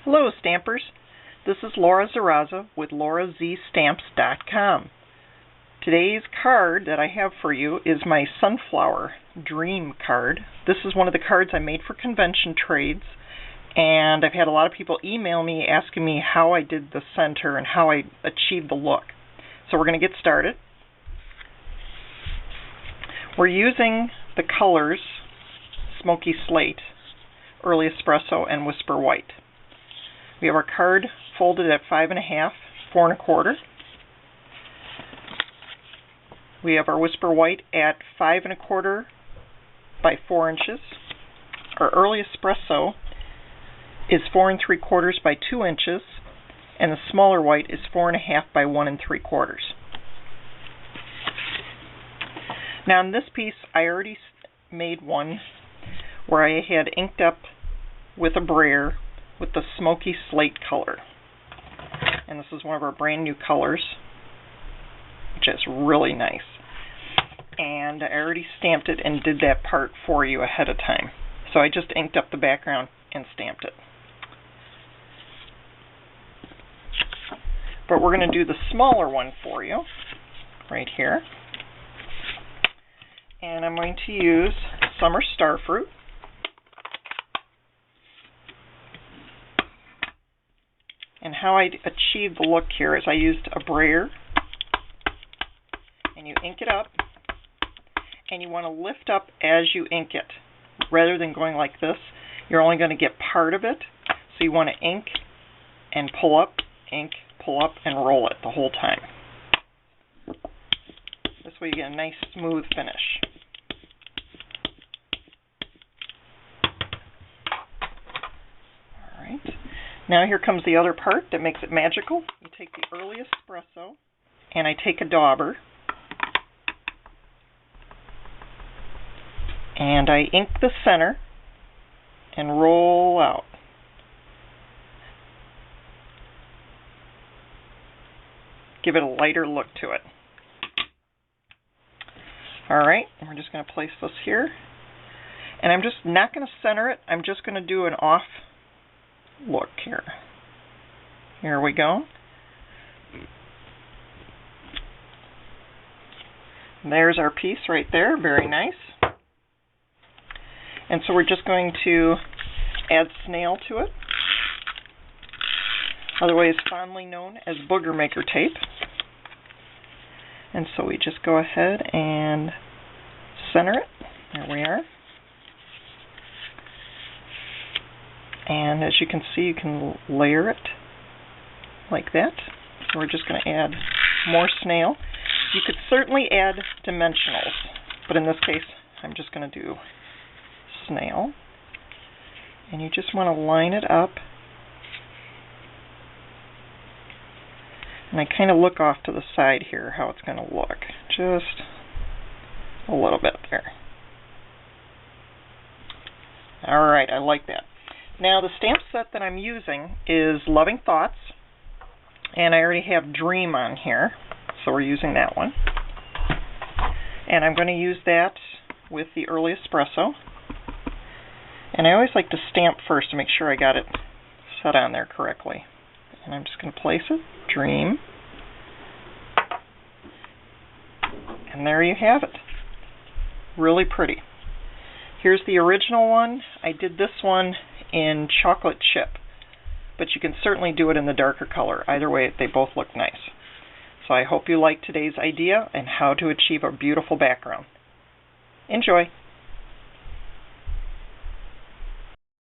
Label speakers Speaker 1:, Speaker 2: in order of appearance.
Speaker 1: Hello Stampers, this is Laura Zaraza with LauraZStamps.com. Today's card that I have for you is my Sunflower Dream card. This is one of the cards I made for convention trades, and I've had a lot of people email me asking me how I did the center and how I achieved the look. So we're going to get started. We're using the colors Smoky Slate, Early Espresso, and Whisper White. We have our card folded at 5 1/2, 4 1/4. We have our Whisper White at 5 1/4 by 4 inches. Our Early Espresso is 4 3/4 by 2 inches, and the smaller white is 4 1/2 by 1 3/4. Now in this piece, I already made one where I had inked up with a brayer with the Smoky Slate color. And this is one of our brand new colors, which is really nice. And I already stamped it and did that part for you ahead of time. So I just inked up the background and stamped it. But we're going to do the smaller one for you right here. And I'm going to use Summer Starfruit. And how I achieved the look here is I used a brayer, and you ink it up, and you want to lift up as you ink it. Rather than going like this, you're only going to get part of it, so you want to ink and pull up, ink, pull up, and roll it the whole time. This way you get a nice smooth finish. All right. Now here comes the other part that makes it magical. You take the Early Espresso, and I take a dauber, and I ink the center and roll out. Give it a lighter look to it. Alright, we're just going to place this here. And I'm just not going to center it, I'm just going to do an off look here. Here we go. There's our piece right there, very nice. And so we're just going to add snail to it, otherwise fondly known as booger maker tape. And so we just go ahead and center it. There we are. And as you can see, you can layer it like that. So we're just going to add more snail. You could certainly add dimensionals, but in this case, I'm just going to do snail. And you just want to line it up. And I kind of look off to the side here how it's going to look. Just a little bit there. Alright, I like that. Now the stamp set that I'm using is Loving Thoughts, and I already have Dream on here, so we're using that one. And I'm going to use that with the Early Espresso. And I always like to stamp first to make sure I got it set on there correctly. And I'm just going to place it, Dream. And there you have it. Really pretty. Here's the original one. I did this one in chocolate chip, but you can certainly do it in the darker color. Either way, they both look nice. So I hope you liked today's idea and how to achieve a beautiful background. Enjoy!